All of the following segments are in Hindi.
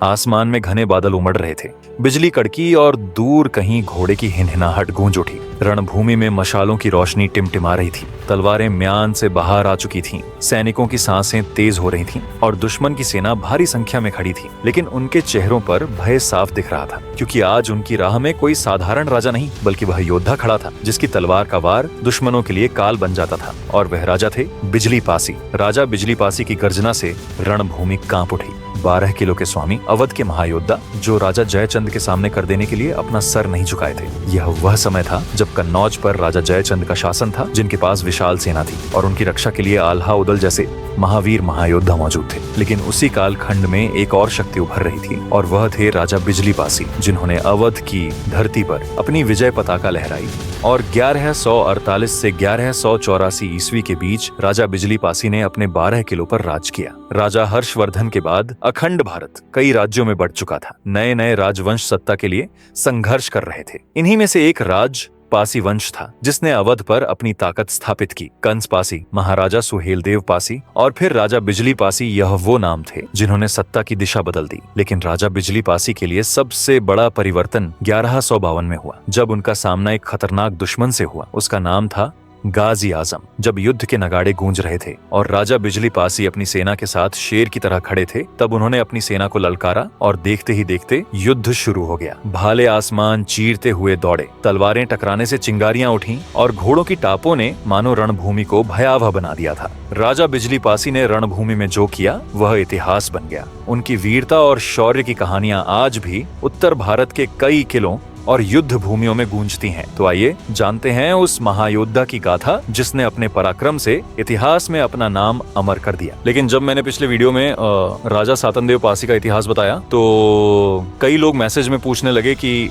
आसमान में घने बादल उमड़ रहे थे, बिजली कड़की और दूर कहीं घोड़े की हिनहिनाहट गूंज उठी। रणभूमि में मशालों की रोशनी टिमटिमा रही थी, तलवारें म्यान से बाहर आ चुकी थीं, सैनिकों की सांसें तेज हो रही थीं और दुश्मन की सेना भारी संख्या में खड़ी थी। लेकिन उनके चेहरों पर भय साफ दिख रहा था, क्योंकि आज उनकी राह में कोई साधारण राजा नहीं, बल्कि वह योद्धा खड़ा था जिसकी तलवार का वार दुश्मनों के लिए काल बन जाता था। और वह राजा थे बिजली पासी। राजा बिजली पासी की गर्जना से रणभूमि कांप उठी। 12 किलो के स्वामी, अवध के महायोद्धा, जो राजा जयचंद के सामने कर देने के लिए अपना सर नहीं झुकाए थे। यह वह समय था जब कन्नौज पर राजा जयचंद का शासन था, जिनके पास विशाल सेना थी और उनकी रक्षा के लिए आल्हा उदल जैसे महावीर महायोद्धा मौजूद थे। लेकिन उसी कालखंड में एक और शक्ति उभर रही थी और वह थे राजा बिजली पासी, जिन्होंने अवध की धरती पर अपनी विजय पताका लहराई। और 1148 से 1184 ईस्वी के बीच राजा बिजली पासी ने अपने 12 किलो पर राज किया। राजा हर्षवर्धन के बाद अखंड भारत कई राज्यों में बढ़ चुका था। नए नए राजवंश सत्ता के लिए संघर्ष कर रहे थे। इन्हीं में से एक राज पासी वंश था, जिसने अवध पर अपनी ताकत स्थापित की। कंस पासी, महाराजा सुहेलदेव पासी और फिर राजा बिजली पासी, यह वो नाम थे जिन्होंने सत्ता की दिशा बदल दी। लेकिन राजा बिजली पासी के लिए सबसे बड़ा परिवर्तन 1152 में हुआ, जब उनका सामना एक खतरनाक दुश्मन से हुआ। उसका नाम था गाजी आजम। जब युद्ध के नगाड़े गूंज रहे थे और राजा बिजली पासी अपनी सेना के साथ शेर की तरह खड़े थे, तब उन्होंने अपनी सेना को ललकारा और देखते ही देखते युद्ध शुरू हो गया। भाले आसमान चीरते हुए दौड़े, तलवारें टकराने से चिंगारियां उठीं और घोड़ों की टापों ने मानो रणभूमि को भयावह बना दिया था। राजा बिजली पासी ने रणभूमि में जो किया वह इतिहास बन गया। उनकी वीरता और शौर्य की कहानियां आज भी उत्तर भारत के कई किलों और युद्ध भूमियों में गूंजती हैं। तो आइए जानते हैं उस महायोद्धा की गाथा जिसने अपने पराक्रम से इतिहास में अपना नाम अमर कर दिया। लेकिन जब मैंने पिछले वीडियो में राजा सातनदेव पासी का इतिहास बताया, तो कई लोग मैसेज में पूछने लगे कि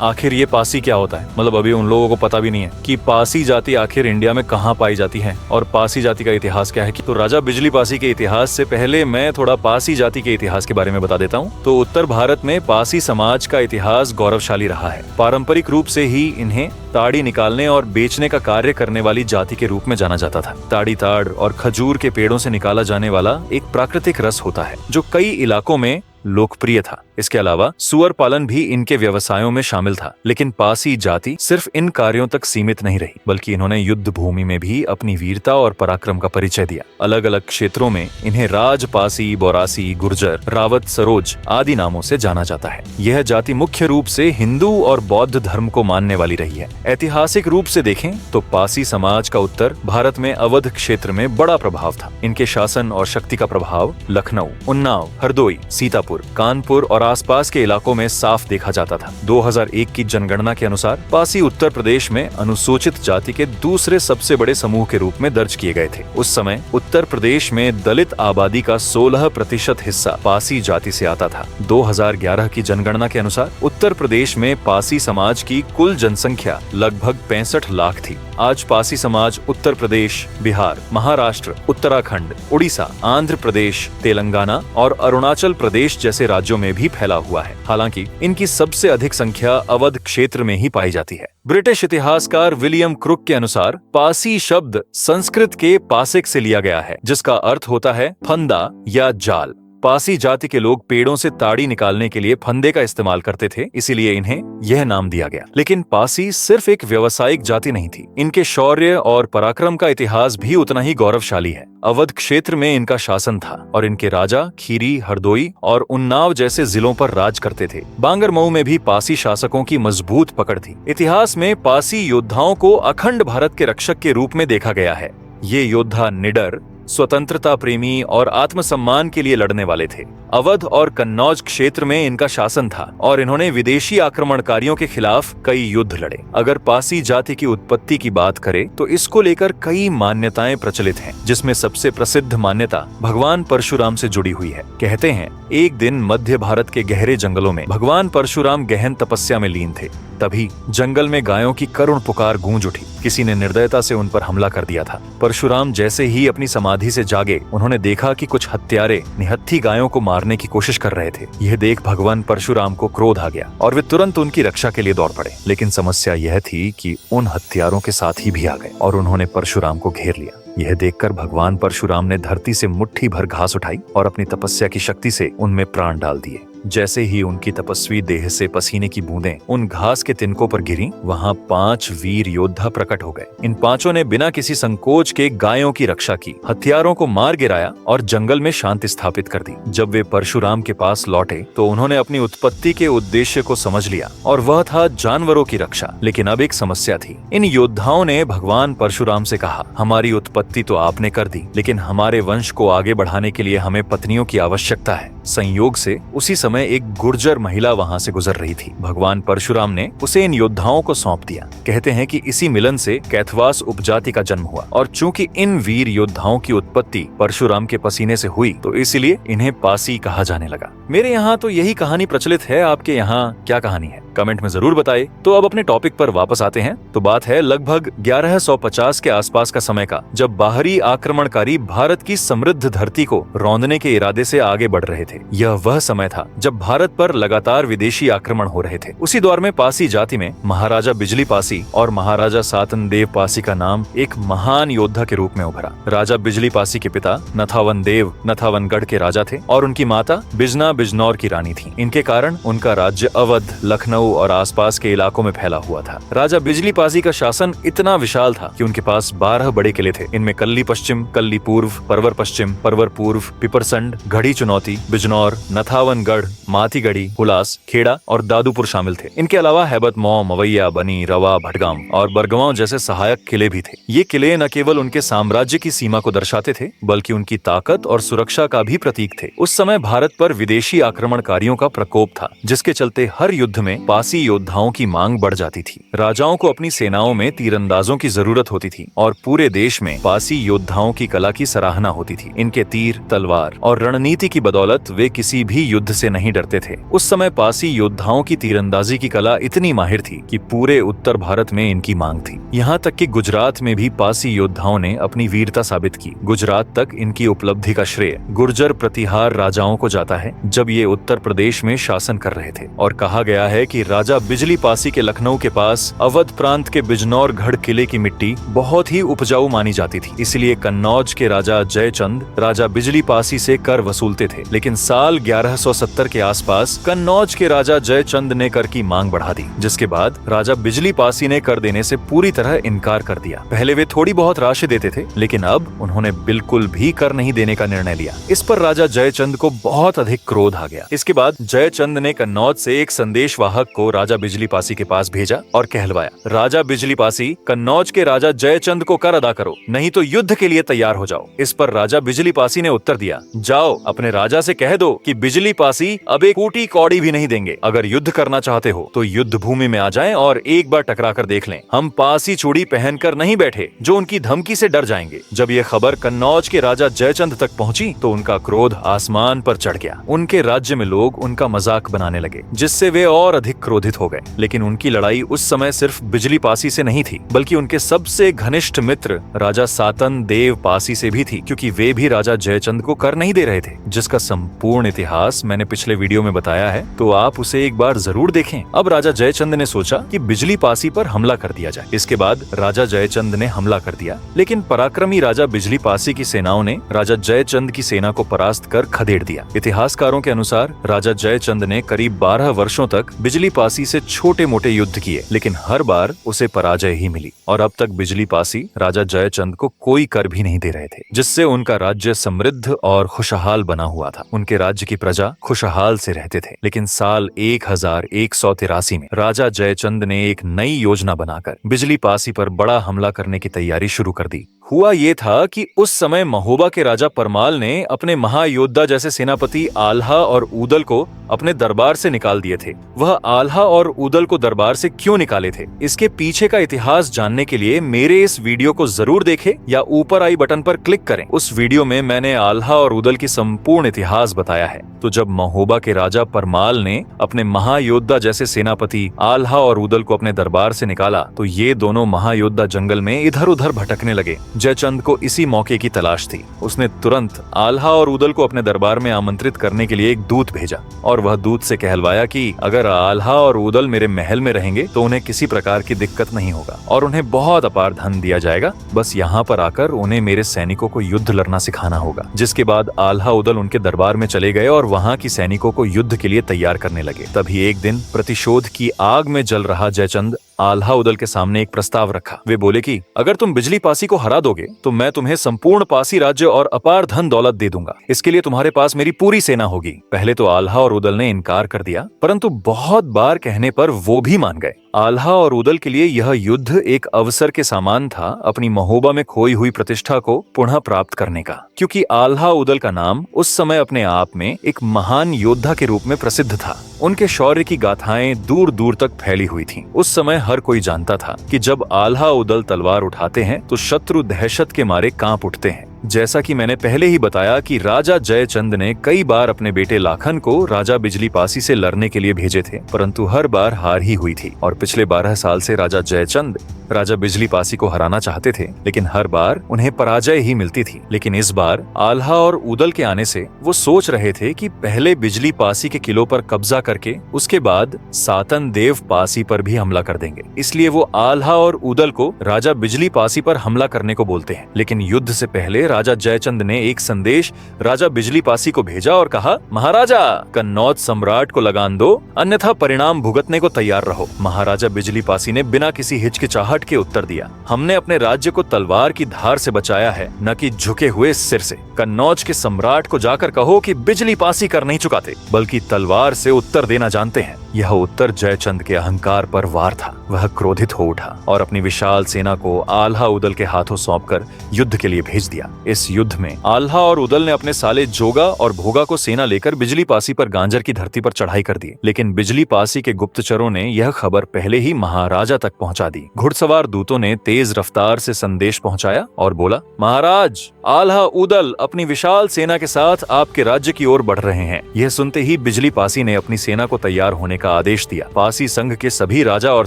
आखिर ये पासी क्या होता है। मतलब अभी उन लोगों को पता भी नहीं है कि पासी जाति आखिर इंडिया में कहाँ पाई जाती है और पासी जाति का इतिहास क्या है। तो राजा बिजली पासी के इतिहास से पहले मैं थोड़ा पासी जाति के इतिहास के बारे में बता देता हूँ। तो उत्तर भारत में पासी समाज का इतिहास गौरवशाली रहा है। पारंपरिक रूप से ही इन्हें ताड़ी निकालने और बेचने का कार्य करने वाली जाति के रूप में जाना जाता था। ताड़ी ताड़ और खजूर के पेड़ों से निकाला जाने वाला एक प्राकृतिक रस होता है, जो कई इलाकों में लोकप्रिय था। इसके अलावा सुअर पालन भी इनके व्यवसायों में शामिल था। लेकिन पासी जाति सिर्फ इन कार्यों तक सीमित नहीं रही, बल्कि इन्होंने युद्ध भूमि में भी अपनी वीरता और पराक्रम का परिचय दिया। अलग अलग क्षेत्रों में इन्हें राज पासी, बोरासी, गुर्जर, रावत, सरोज आदि नामों से जाना जाता है। यह जाति मुख्य रूप से हिंदू और बौद्ध धर्म को मानने वाली रही है। ऐतिहासिक रूप से देखें तो पासी समाज का उत्तर भारत में अवध क्षेत्र में बड़ा प्रभाव था। इनके शासन और शक्ति का प्रभाव लखनऊ, उन्नाव, हरदोई, सीतापुर, कानपुर और आसपास के इलाकों में साफ देखा जाता था। 2001 की जनगणना के अनुसार पासी उत्तर प्रदेश में अनुसूचित जाति के दूसरे सबसे बड़े समूह के रूप में दर्ज किए गए थे। उस समय उत्तर प्रदेश में दलित आबादी का 16% हिस्सा पासी जाति से आता था। 2011 की जनगणना के अनुसार उत्तर प्रदेश में पासी समाज की कुल जनसंख्या लगभग 65 लाख थी। आज पासी समाज उत्तर प्रदेश, बिहार, महाराष्ट्र, उत्तराखंड, उड़ीसा, आंध्र प्रदेश, तेलंगाना और अरुणाचल प्रदेश जैसे राज्यों में भी फैला हुआ है। हालांकि इनकी सबसे अधिक संख्या अवध क्षेत्र में ही पाई जाती है। ब्रिटिश इतिहासकार विलियम क्रुक के अनुसार पासी शब्द संस्कृत के पासिक से लिया गया है, जिसका अर्थ होता है फंदा या जाल। पासी जाति के लोग पेड़ों से ताड़ी निकालने के लिए फंदे का इस्तेमाल करते थे, इसीलिए इन्हें यह नाम दिया गया। लेकिन पासी सिर्फ एक व्यावसायिक जाति नहीं थी। इनके शौर्य और पराक्रम का इतिहास भी उतना ही गौरवशाली है। अवध क्षेत्र में इनका शासन था और इनके राजा खीरी, हरदोई और उन्नाव जैसे जिलों पर राज करते थे। बांगरमऊ में भी पासी शासकों की मजबूत पकड़ थी। इतिहास में पासी योद्धाओं को अखंड भारत के रक्षक के रूप में देखा गया है। ये योद्धा निडर, स्वतंत्रता प्रेमी और आत्मसम्मान के लिए लड़ने वाले थे। अवध और कन्नौज क्षेत्र में इनका शासन था और इन्होंने विदेशी आक्रमणकारियों के खिलाफ कई युद्ध लड़े। अगर पासी जाति की उत्पत्ति की बात करें तो इसको लेकर कई मान्यताएं प्रचलित हैं, जिसमें सबसे प्रसिद्ध मान्यता भगवान परशुराम से जुड़ी हुई है। कहते हैं एक दिन मध्य भारत के गहरे जंगलों में भगवान परशुराम गहन तपस्या में लीन थे। तभी जंगल में गायों की करुण पुकार गूंज उठी। किसी ने निर्दयता से उन पर हमला कर दिया था। परशुराम जैसे ही अपनी समाधि से जागे, उन्होंने देखा कि कुछ हत्यारे निहत्थी गायों को मारने की कोशिश कर रहे थे। यह देख भगवान परशुराम को क्रोध आ गया और वे तुरंत उनकी रक्षा के लिए दौड़ पड़े। लेकिन समस्या यह थी कि उन हत्यारों के साथी भी आ गए और उन्होंने परशुराम को घेर लिया। यह देखकर भगवान परशुराम ने धरती से मुट्ठी भर घास उठाई और अपनी तपस्या की शक्ति से उनमें प्राण डाल दिए। जैसे ही उनकी तपस्वी देह से पसीने की बूंदें उन घास के तिनकों पर गिरी, वहां 5 वीर योद्धा प्रकट हो गए। इन पांचों ने बिना किसी संकोच के गायों की रक्षा की, हथियारों को मार गिराया और जंगल में शांति स्थापित कर दी। जब वे परशुराम के पास लौटे तो उन्होंने अपनी उत्पत्ति के उद्देश्य को समझ लिया और वह था जानवरों की रक्षा। लेकिन अब एक समस्या थी। इन योद्धाओं ने भगवान परशुराम से कहा, हमारी उत्पत्ति तो आपने कर दी, लेकिन हमारे वंश को आगे बढ़ाने के लिए हमें पत्नियों की आवश्यकता है। संयोग से उसी समय एक गुर्जर महिला वहां से गुजर रही थी। भगवान परशुराम ने उसे इन योद्धाओं को सौंप दिया। कहते हैं कि इसी मिलन से कैथवास उपजाति का जन्म हुआ और चूंकि इन वीर योद्धाओं की उत्पत्ति परशुराम के पसीने से हुई तो इसलिए इन्हें पासी कहा जाने लगा। मेरे यहाँ तो यही कहानी प्रचलित है। आपके यहाँ क्या कहानी है? कमेंट में जरूर बताइए। तो अब अपने टॉपिक पर वापस आते हैं। तो बात है लगभग 1150 के आसपास का समय का, जब बाहरी आक्रमणकारी भारत की समृद्ध धरती को रौंदने के इरादे से आगे बढ़ रहे थे। यह वह समय था जब भारत पर लगातार विदेशी आक्रमण हो रहे थे। उसी दौर में पासी जाति में महाराजा बिजली पासी और महाराजा सातन देव पासी का नाम एक महान योद्धा के रूप में उभरा। राजा बिजली पासी के पिता नथावन देव नथावनगढ़ के राजा थे और उनकी माता बिजना बिजनौर की रानी थी। इनके कारण उनका राज्य अवध, लखनऊ और आसपास के इलाकों में फैला हुआ था। राजा बिजली पासी का शासन इतना विशाल था कि उनके पास 12 बड़े किले थे। इनमें कल्ली पश्चिम, कल्ली पूर्व, परवर पश्चिम, परवर पूर्व, पिपरसंड, घड़ी चुनौती, बिजनौर, नथावनगढ़, मातीगढ़ी, हुलास, खेड़ा और दादूपुर शामिल थे। इनके अलावा हैबत मौ, मवैया, बनी, रवा, भटगाम और बरगवां जैसे सहायक किले भी थे। ये किले न केवल उनके साम्राज्य की सीमा को दर्शाते थे बल्कि उनकी ताकत और सुरक्षा का भी प्रतीक थे। उस समय भारत पर विदेशी आक्रमणकारियों का प्रकोप था, जिसके चलते हर युद्ध में पासी योद्धाओं की मांग बढ़ जाती थी। राजाओं को अपनी सेनाओं में तीरंदाजों की जरूरत होती थी और पूरे देश में पासी योद्धाओं की कला की सराहना होती थी। इनके तीर, तलवार और रणनीति की बदौलत वे किसी भी युद्ध से नहीं डरते थे। उस समय पासी योद्धाओं की तीरंदाजी की कला इतनी माहिर थी कि पूरे उत्तर भारत में इनकी मांग थी। यहाँ तक कि गुजरात में भी पासी योद्धाओं ने अपनी वीरता साबित की। गुजरात तक इनकी उपलब्धि का श्रेय गुर्जर प्रतिहार राजाओं को जाता है, जब ये उत्तर प्रदेश में शासन कर रहे थे। और कहा गया है कि राजा बिजली पासी के लखनऊ के पास अवध प्रांत के बिजनौर गढ़ किले की मिट्टी बहुत ही उपजाऊ मानी जाती थी। इसलिए कन्नौज के राजा जयचंद राजा बिजली पासी से कर वसूलते थे। लेकिन साल 1170 के आसपास कन्नौज के राजा जयचंद ने कर की मांग बढ़ा दी, जिसके बाद राजा बिजली पासी ने कर देने से पूरी तरह इनकार कर दिया। पहले वे थोड़ी बहुत राशि देते थे, लेकिन अब उन्होंने बिल्कुल भी कर नहीं देने का निर्णय लिया। इस पर राजा जयचंद को बहुत अधिक क्रोध आ गया। इसके बाद जयचंद ने कन्नौज से एक संदेशवाहक को राजा बिजली पासी के पास भेजा और कहलवाया, राजा बिजली पासी, कन्नौज के राजा जयचंद को कर अदा करो, नहीं तो युद्ध के लिए तैयार हो जाओ। इस पर राजा बिजली पासी ने उत्तर दिया, जाओ अपने राजा से कह दो कि बिजली पासी अब एक कूटी कौड़ी भी नहीं देंगे। अगर युद्ध करना चाहते हो तो युद्ध भूमि में आ जाएं और एक बार टकरा कर देख लें। हम पासी चूड़ी पहनकर नहीं बैठे जो उनकी धमकी से डर जाएंगे। जब ये खबर कन्नौज के राजा जयचंद तक पहुंची तो उनका क्रोध आसमान पर चढ़ गया। उनके राज्य में लोग उनका मजाक बनाने लगे, जिससे वे और अधिक क्रोधित हो गए। लेकिन उनकी लड़ाई उस समय सिर्फ बिजली पासी से नहीं थी, बल्कि उनके सबसे घनिष्ठ मित्र राजा सातन देव पासी से भी थी, क्योंकि वे भी राजा जयचंद को कर नहीं दे रहे थे, जिसका संपूर्ण इतिहास मैंने पिछले वीडियो में बताया है, तो आप उसे एक बार जरूर देखें। अब राजा जयचंद ने सोचा कि बिजली पासी पर हमला कर दिया जाए। इसके बाद राजा जयचंद ने हमला कर दिया, लेकिन पराक्रमी राजा बिजली पासी की सेनाओं ने राजा जयचंद की सेना को परास्त कर खदेड़ दिया। इतिहासकारों के अनुसार राजा जयचंद ने करीब 12 वर्षों तक बिजली पासी से छोटे मोटे युद्ध किए, लेकिन हर बार उसे पराजय ही मिली और अब तक बिजली पासी राजा जयचंद को कोई कर भी नहीं दे रहे थे, जिससे उनका राज्य समृद्ध और खुशहाल बना हुआ था। उनके राज्य की प्रजा खुशहाल से रहते थे। लेकिन साल 1183 में राजा जयचंद ने एक नई योजना बनाकर बिजली पासी पर बड़ा हमला करने की तैयारी शुरू कर दी। हुआ ये था कि उस समय महोबा के राजा परमाल ने अपने महायोद्धा जैसे सेनापति आल्हा और ऊदल को अपने दरबार से निकाल दिए थे। वह आल्हा और ऊदल को दरबार से क्यों निकाले थे, इसके पीछे का इतिहास जानने के लिए मेरे इस वीडियो को जरूर देखें या ऊपर आई बटन पर क्लिक करें। उस वीडियो में मैंने आल्हा और ऊदल की संपूर्ण इतिहास बताया है। तो जब महोबा के राजा परमाल ने अपने महायोद्धा जैसे सेनापति आल्हा और ऊदल को अपने दरबार से निकाला तो ये दोनों महायोद्धा जंगल में इधर उधर भटकने लगे जयचंद को इसी मौके की तलाश थी। उसने तुरंत आल्हा और उदल को अपने दरबार में आमंत्रित करने के लिए एक दूत भेजा और वह दूत से कहलवाया कि अगर आल्हा और उदल मेरे महल में रहेंगे तो उन्हें किसी प्रकार की दिक्कत नहीं होगा और उन्हें बहुत अपार धन दिया जाएगा। बस यहाँ पर आकर उन्हें मेरे सैनिकों को युद्ध लड़ना सिखाना होगा। जिसके बाद आल्हा उदल उनके दरबार में चले गए और वहाँ की सैनिकों को युद्ध के लिए तैयार करने लगे। तभी एक दिन प्रतिशोध की आग में जल रहा जयचंद आल्हा उदल के सामने एक प्रस्ताव रखा। वे बोले कि अगर तुम बिजली पासी को हरा दोगे तो मैं तुम्हें संपूर्ण पासी राज्य और अपार धन दौलत दे दूंगा। इसके लिए तुम्हारे पास मेरी पूरी सेना होगी। पहले तो आल्हा और उदल ने इनकार कर दिया, परंतु बहुत बार कहने पर वो भी मान गए। आल्हा और उदल के लिए यह युद्ध एक अवसर के समान था अपनी महोबा में खोई हुई प्रतिष्ठा को पुनः प्राप्त करने का, क्योंकि आल्हा उदल का नाम उस समय अपने आप में एक महान योद्धा के रूप में प्रसिद्ध था। उनके शौर्य की गाथाएं दूर दूर तक फैली हुई थीं। उस समय हर कोई जानता था कि जब आल्हा उदल तलवार उठाते हैं तो शत्रु दहशत के मारे कांप उठते हैं। जैसा कि मैंने पहले ही बताया कि राजा जयचंद ने कई बार अपने बेटे लाखन को राजा बिजली पासी से लड़ने के लिए भेजे थे, परंतु हर बार हार ही हुई थी। और पिछले 12 साल से राजा जयचंद राजा बिजली पासी को हराना चाहते थे, लेकिन हर बार उन्हें पराजय ही मिलती थी। लेकिन इस बार आल्हा और उदल के आने से वो सोच रहे थे कि पहले बिजली पासी के किलों पर कब्जा करके उसके बाद सातन देव पासी पर भी हमला कर देंगे। इसलिए वो आल्हा और उदल को राजा बिजली पासी पर हमला करने को बोलते हैं। लेकिन युद्ध से पहले राजा जयचंद ने एक संदेश राजा बिजली पासी को भेजा और कहा, महाराजा कन्नौज सम्राट को लगान दो, अन्यथा परिणाम भुगतने को तैयार रहो। महाराजा बिजली पासी ने बिना किसी हिचकिचाहट के उत्तर दिया, हमने अपने राज्य को तलवार की धार से बचाया है, न कि झुके हुए सिर से। कन्नौज के सम्राट को जाकर कहो कि बिजली पासी कर नहीं चुकाते, बल्कि तलवार से उत्तर देना जानते हैं। यह उत्तर जयचंद के अहंकार पर वार था। वह क्रोधित हो उठा और अपनी विशाल सेना को आल्हा उदल के हाथों सौंपकर युद्ध के लिए भेज दिया। इस युद्ध में आल्हा और उदल ने अपने साले जोगा और भोगा को सेना लेकर बिजली पासी पर गांजर की धरती पर चढ़ाई कर दी। लेकिन बिजली पासी के गुप्तचरों ने यह खबर पहले ही महाराजा तक पहुंचा दी। घुड़सवार दूतों ने तेज रफ्तार से संदेश पहुंचाया और बोला, महाराज आल्हा उदल अपनी विशाल सेना के साथ आपके राज्य की ओर बढ़ रहे हैं। यह सुनते ही बिजली पासी ने अपनी सेना को तैयार होने का आदेश दिया। पासी संघ के सभी राजा और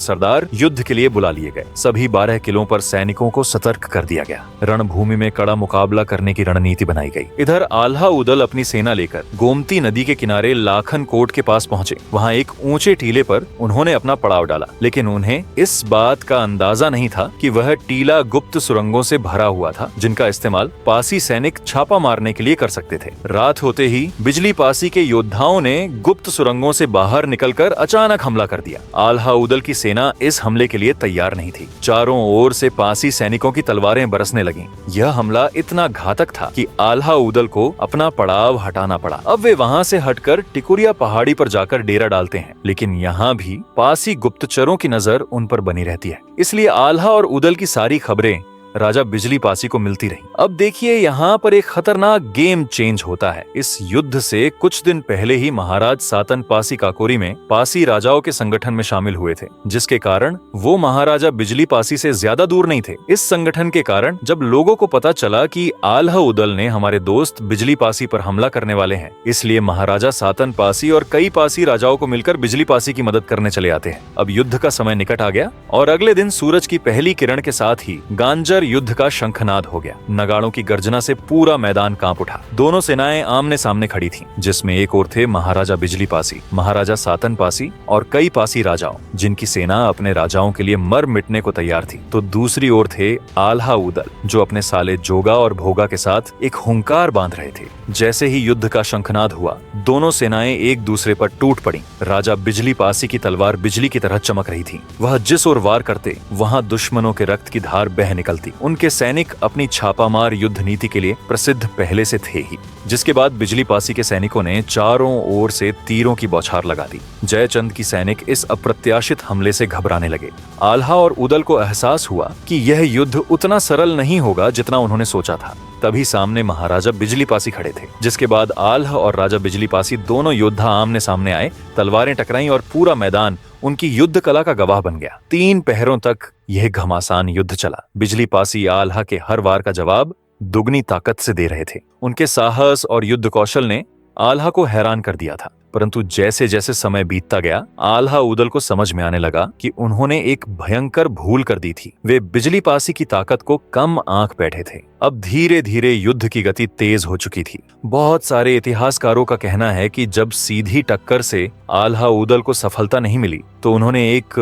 सरदार युद्ध के लिए बुला लिए गए। सभी 12 किलों पर सैनिकों को सतर्क कर दिया गया। रणभूमि में कड़ा मुकाबला करने की रणनीति बनाई गई। इधर आल्हा उदल अपनी सेना लेकर गोमती नदी के किनारे लाखन कोट के पास पहुंचे। वहां एक ऊंचे टीले पर उन्होंने अपना पड़ाव डाला, लेकिन उन्हें इस बात का अंदाजा नहीं था कि वह टीला गुप्त सुरंगों से भरा हुआ था, जिनका इस्तेमाल पासी सैनिक छापा मारने के लिए कर सकते थे। रात होते ही बिजली पासी के योद्धाओं ने गुप्त सुरंगों से बाहर निकलकर अचानक हमला कर दिया। आल्हा उदल की सेना इस हमले के लिए तैयार नहीं थी। चारों ओर से पासी सैनिकों की तलवारें बरसने लगीं। यह हमला इतना घातक था कि आल्हा उदल को अपना पड़ाव हटाना पड़ा। अब वे वहां से हटकर टिकुरिया पहाड़ी पर जाकर डेरा डालते हैं, लेकिन यहाँ भी पासी गुप्तचरों की नजर उन पर बनी रहती है। इसलिए आल्हा और उदल की सारी खबरें राजा बिजली पासी को मिलती रही। अब देखिए, यहाँ पर एक खतरनाक गेम चेंज होता है। इस युद्ध से कुछ दिन पहले ही महाराज सातन पासी काकोरी में पासी राजाओं के संगठन में शामिल हुए थे, जिसके कारण वो महाराजा बिजली पासी से ज्यादा दूर नहीं थे। इस संगठन के कारण जब लोगों को पता चला कि आल्हा उदल ने हमारे दोस्त बिजली पासी पर हमला करने वाले हैं, इसलिए महाराजा सातन पासी और कई पासी राजाओं को मिलकर बिजली पासी की मदद करने चले आते हैं। अब युद्ध का समय निकट आ गया और अगले दिन सूरज की पहली किरण के साथ ही गांजर युद्ध का शंखनाद हो गया। नगाड़ों की गर्जना से पूरा मैदान कांप उठा। दोनों सेनाएं आमने सामने खड़ी थीं, जिसमें एक ओर थे महाराजा बिजली पासी, महाराजा सातन पासी और कई पासी राजाओं, जिनकी सेना अपने राजाओं के लिए मर मिटने को तैयार थी। तो दूसरी ओर थे आल्हा उदल, जो अपने साले जोगा और भोगा के साथ एक हुंकार बांध रहे थे। जैसे ही युद्ध का शंखनाद हुआ, दोनों सेनाएं एक दूसरे पर टूट पड़ी। राजा बिजली पासी की तलवार बिजली की तरह चमक रही थी। वह जिस ओर वार करते, वहां दुश्मनों के रक्त की धार बह निकलती। उनके सैनिक अपनी छापामार युद्ध नीति के लिए प्रसिद्ध पहले से थे ही। जिसके बाद बिजली पासी के सैनिकों ने चारों ओर से तीरों की बौछार लगा दी। जयचंद की सैनिक इस अप्रत्याशित हमले से घबराने लगे। आल्हा और उदल को एहसास हुआ कि यह युद्ध उतना सरल नहीं होगा जितना उन्होंने सोचा था। तभी सामने महाराजा बिजली पासी खड़े थे, जिसके बाद आल्हा और राजा बिजली पासी दोनों योद्धा आमने सामने आए। तलवारें टकराईं और पूरा मैदान उनकी युद्ध कला का गवाह बन गया। 3 पहरों तक यह घमासान युद्ध चला। बिजली पासी आल्हा के हर वार का जवाब दुगनी ताकत से दे रहे थे। उनके साहस और युद्ध कौशल ने आल्हा को हैरान कर दिया था। परंतु जैसे जैसे समय बीतता गया, आल्हा उदल को समझ में आने लगा कि उन्होंने एक भयंकर भूल कर दी थी। वे बिजली पासी की ताकत को कम आंक बैठे थे। अब धीरे धीरे युद्ध की गति तेज हो चुकी थी। बहुत सारे इतिहासकारों का कहना है कि जब सीधी टक्कर से आल्हा उदल को सफलता नहीं मिली तो उन्होंने एक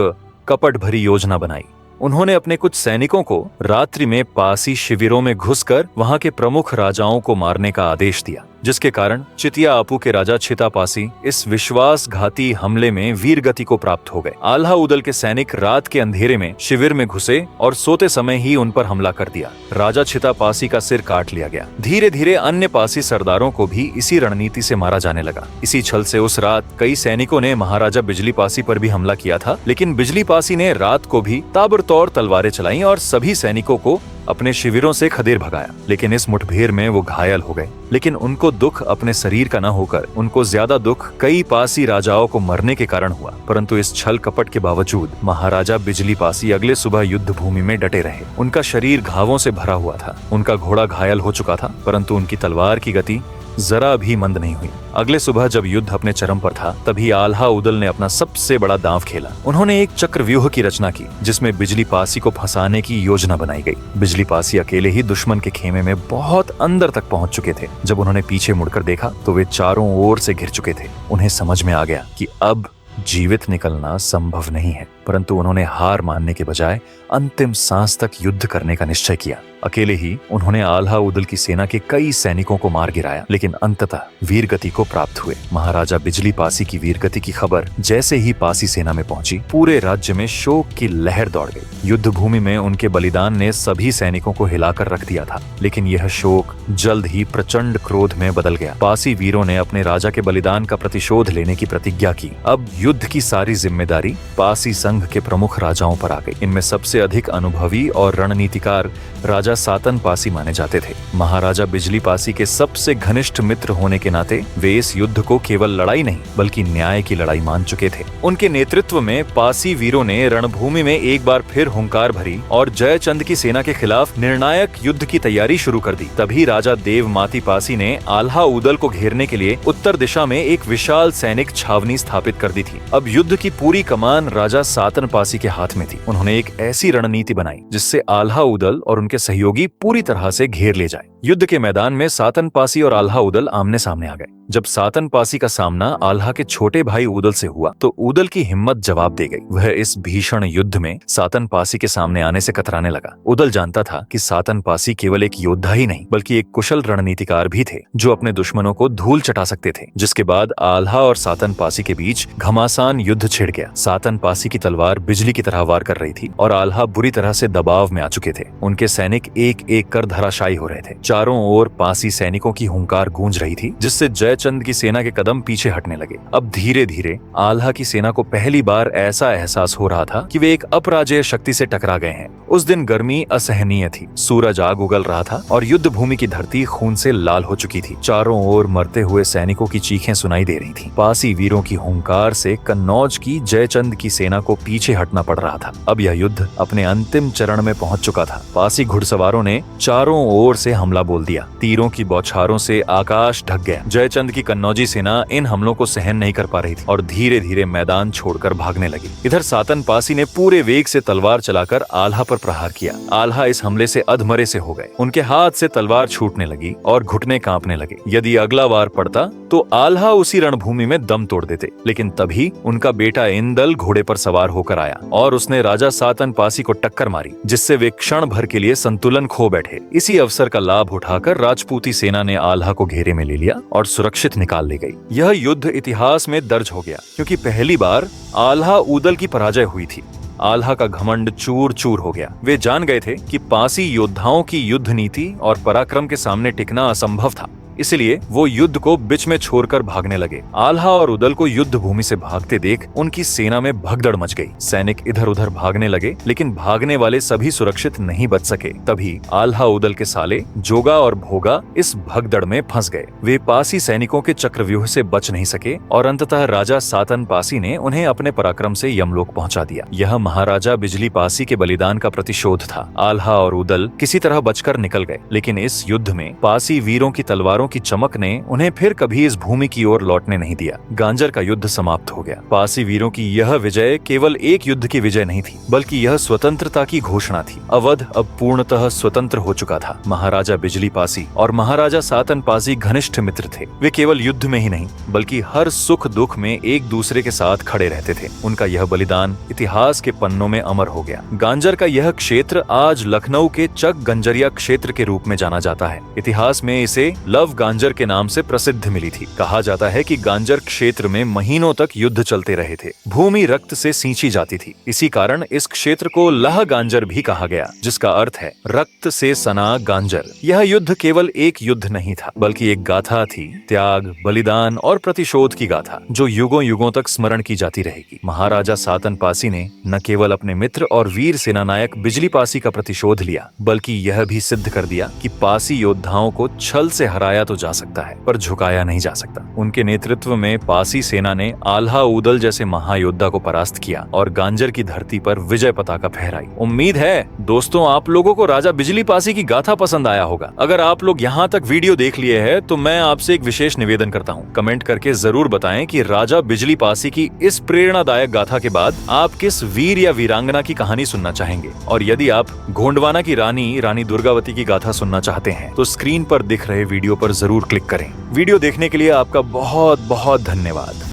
कपट भरी योजना बनाई। उन्होंने अपने कुछ सैनिकों को रात्रि में पासी शिविरों में घुसकर वहां के प्रमुख राजाओं को मारने का आदेश दिया, जिसके कारण चितिया आपू के राजा छितापासी इस विश्वासघाती हमले में वीरगति को प्राप्त हो गए। आल्हा उदल के सैनिक रात के अंधेरे में शिविर में घुसे और सोते समय ही उन पर हमला कर दिया। राजा छितापासी का सिर काट लिया गया। धीरे धीरे अन्य पासी सरदारों को भी इसी रणनीति से मारा जाने लगा। इसी छल से उस रात कई सैनिकों ने महाराजा बिजली पासी पर भी हमला किया था, लेकिन बिजली पासी ने रात को भी ताबड़तोड़ तलवारें चलाईं और सभी सैनिकों को अपने शिविरों से खदेड़ भगाया। लेकिन इस मुठभेड़ में वो घायल हो गए। लेकिन उनको दुख अपने शरीर का न होकर उनको ज्यादा दुख कई पासी राजाओं को मरने के कारण हुआ। परंतु इस छल कपट के बावजूद महाराजा बिजली पासी अगले सुबह युद्ध भूमि में डटे रहे। उनका शरीर घावों से भरा हुआ था। उनका घोड़ा घायल हो चुका था, परंतु उनकी तलवार की गति जरा भी मंद नहीं हुई। अगले सुबह जब युद्ध अपने चरम पर था, तभी आल्हा उदल ने अपना सबसे बड़ा दांव खेला। उन्होंने एक चक्रव्यूह की रचना की, जिसमें बिजली पासी को फंसाने की योजना बनाई गई। बिजली पासी अकेले ही दुश्मन के खेमे में बहुत अंदर तक पहुंच चुके थे। जब उन्होंने पीछे मुड़कर देखा तो वे चारों ओर से घिर चुके थे। उन्हें समझ में आ गया कि अब जीवित निकलना संभव नहीं है, परंतु उन्होंने हार मानने के बजाय अंतिम सांस तक युद्ध करने का निश्चय किया। अकेले ही उन्होंने आल्हा उदल की सेना के कई सैनिकों को मार गिराया, लेकिन अंततः वीरगति को प्राप्त हुए। महाराजा बिजली पासी की वीरगति की खबर जैसे ही पासी सेना में पहुंची, पूरे राज्य में शोक की लहर दौड़ गई। युद्ध भूमि में उनके बलिदान ने सभी सैनिकों को हिलाकर रख दिया था, लेकिन यह शोक जल्द ही प्रचंड क्रोध में बदल गया। पासी वीरों ने अपने राजा के बलिदान का प्रतिशोध लेने की प्रतिज्ञा की। अब युद्ध की सारी जिम्मेदारी पासी संघ के प्रमुख राजाओं पर आ गई। इनमें सबसे अधिक अनुभवी और रणनीतिकार राजा सातन पासी माने जाते थे। महाराजा बिजली पासी के सबसे घनिष्ठ मित्र होने के नाते वे इस युद्ध को केवल लड़ाई नहीं बल्कि न्याय की लड़ाई मान चुके थे। उनके नेतृत्व में पासी वीरों ने रणभूमि में एक बार फिर हुंकार भरी और जयचंद की सेना के खिलाफ निर्णायक युद्ध की तैयारी शुरू कर दी। तभी राजा देवमाती पासी ने आल्हा उदल को घेरने के लिए उत्तर दिशा में एक विशाल सैनिक छावनी स्थापित कर दी थी। अब युद्ध की पूरी कमान राजा सातन पासी के हाथ में थी। उन्होंने एक ऐसी रणनीति बनाई जिससे आल्हा उदल और उनके सहयोगी पूरी तरह से घेर ले जाए। युद्ध के मैदान में सातन पासी और आल्हा उदल आमने सामने आ गए। जब सातन पासी का सामना आल्हा के छोटे भाई उदल से हुआ तो उदल की हिम्मत जवाब दे गई। वह इस भीषण युद्ध में सातन पासी के सामने आने से कतराने लगा। उदल जानता था कि सातन पासी केवल एक योद्धा ही नहीं बल्कि एक कुशल रणनीतिकार भी थे, जो अपने दुश्मनों को धूल चटा सकते थे। जिसके बाद आल्हा और सातन पासी के बीच घमासान युद्ध छिड़ गया। सातन पासी की तलवार बिजली की तरह वार कर रही थी और आल्हा बुरी तरह से दबाव में आ चुके थे। उनके सैनिक एक एक कर धराशायी हो रहे थे। चारों ओर पासी सैनिकों की हुंकार गूंज रही थी, जिससे जयचंद की सेना के कदम पीछे हटने लगे। अब धीरे धीरे आल्हा की सेना को पहली बार ऐसा एहसास हो रहा था कि वे एक अपराजेय शक्ति से टकरा गए हैं। उस दिन गर्मी असहनीय थी। सूरज आग उगल रहा था और युद्ध भूमि की धरती खून से लाल हो चुकी थी। चारों ओर मरते हुए सैनिकों की चीखें सुनाई दे रही थी। पासी वीरों की हुंकार से कन्नौज की जयचंद की सेना को पीछे हटना पड़ रहा था। अब यह युद्ध अपने अंतिम चरण में पहुंच चुका था। पासी घुड़सवारों ने चारों ओर से हमला बोल दिया। तीरों की बौछारों से आकाश ढक गया। जयचंद की कन्नौजी सेना इन हमलों को सहन नहीं कर पा रही थी और धीरे धीरे मैदान छोड़कर भागने लगी। इधर सातन पासी ने पूरे वेग से तलवार चलाकर आल्हा पर प्रहार किया। आल्हा इस हमले से अधमरे से हो गए। उनके हाथ से तलवार छूटने लगी और घुटने कांपने लगे। यदि अगला वार पड़ता तो आल्हा उसी रणभूमि में दम तोड़ देते। लेकिन तभी उनका बेटा इंदल घोड़े पर सवार होकर आया और उसने राजा सातन पासी को टक्कर मारी, जिससे वे क्षण भर के लिए संतुलन खो बैठे। इसी अवसर का लाभ उठाकर राजपूती सेना ने आल्हा को घेरे में ले लिया और सुरक्षित निकाल ले गई। यह युद्ध इतिहास में दर्ज हो गया, क्योंकि पहली बार आल्हा उदल की पराजय हुई थी। आल्हा का घमंड चूर चूर हो गया। वे जान गए थे कि पासी योद्धाओं की युद्ध नीति और पराक्रम के सामने टिकना असंभव था। इसलिए वो युद्ध को बीच में छोड़कर भागने लगे। आल्हा और उदल को युद्ध भूमि से भागते देख उनकी सेना में भगदड़ मच गई। सैनिक इधर उधर भागने लगे, लेकिन भागने वाले सभी सुरक्षित नहीं बच सके। तभी आल्हा उदल के साले जोगा और भोगा इस भगदड़ में फंस गए। वे पासी सैनिकों के चक्रव्यूह से बच नहीं सके और अंततः राजा सातन पासी ने उन्हें अपने पराक्रम से यमलोक पहुंचा दिया। यह महाराजा बिजली पासी के बलिदान का प्रतिशोध था। आल्हा और उदल किसी तरह बचकर निकल गए, लेकिन इस युद्ध में पासी वीरों की तलवारों हथियारों की चमक ने उन्हें फिर कभी इस भूमि की ओर लौटने नहीं दिया। गांजर का युद्ध समाप्त हो गया। पासी वीरों की यह विजय केवल एक युद्ध की विजय नहीं थी, बल्कि यह स्वतंत्रता की घोषणा थी। अवध अब पूर्णतः स्वतंत्र हो चुका था। महाराजा बिजली पासी और महाराजा सातन पासी घनिष्ठ मित्र थे। वे केवल युद्ध में ही नहीं, बल्कि हर सुख दुख में एक दूसरे के साथ खड़े रहते थे। उनका यह बलिदान इतिहास के पन्नों में अमर हो गया। गांजर का यह क्षेत्र आज लखनऊ के चक गंजरिया क्षेत्र के रूप में जाना जाता है। इतिहास में इसे लव गांजर के नाम से प्रसिद्ध मिली थी। कहा जाता है कि गांजर क्षेत्र में महीनों तक युद्ध चलते रहे थे। भूमि रक्त से सींची जाती थी। इसी कारण इस क्षेत्र को लह गांजर भी कहा गया, जिसका अर्थ है रक्त से सना गांजर। यह युद्ध केवल एक युद्ध नहीं था, बल्कि एक गाथा थी, त्याग, बलिदान और प्रतिशोध की गाथा, जो युगों युगों तक स्मरण की जाती रहेगी। महाराजा सातन पासी ने न केवल अपने मित्र और वीर सेनानायक बिजली पासी का प्रतिशोध लिया, बल्कि यह भी सिद्ध कर दिया कि पासी योद्धाओं को छल से हराया तो जा सकता है, पर झुकाया नहीं जा सकता। उनके नेतृत्व में पासी सेना ने आल्हा ऊदल जैसे महायोद्धा को परास्त किया और गांजर की धरती पर विजय पताका फहराई। उम्मीद है दोस्तों आप लोगों को राजा बिजली पासी की गाथा पसंद आया होगा। अगर आप लोग यहाँ तक वीडियो देख लिए हैं तो मैं आपसे एक विशेष निवेदन करता हूँ। कमेंट करके जरूर बताएं कि राजा बिजली पासी की इस प्रेरणादायक गाथा के बाद आप किस वीर या वीरांगना की कहानी सुनना चाहेंगे। और यदि आप गोंडवाना की रानी दुर्गावती की गाथा सुनना चाहते हैं तो स्क्रीन पर दिख रहे वीडियो पर जरूर क्लिक करें। वीडियो देखने के लिए आपका बहुत बहुत धन्यवाद।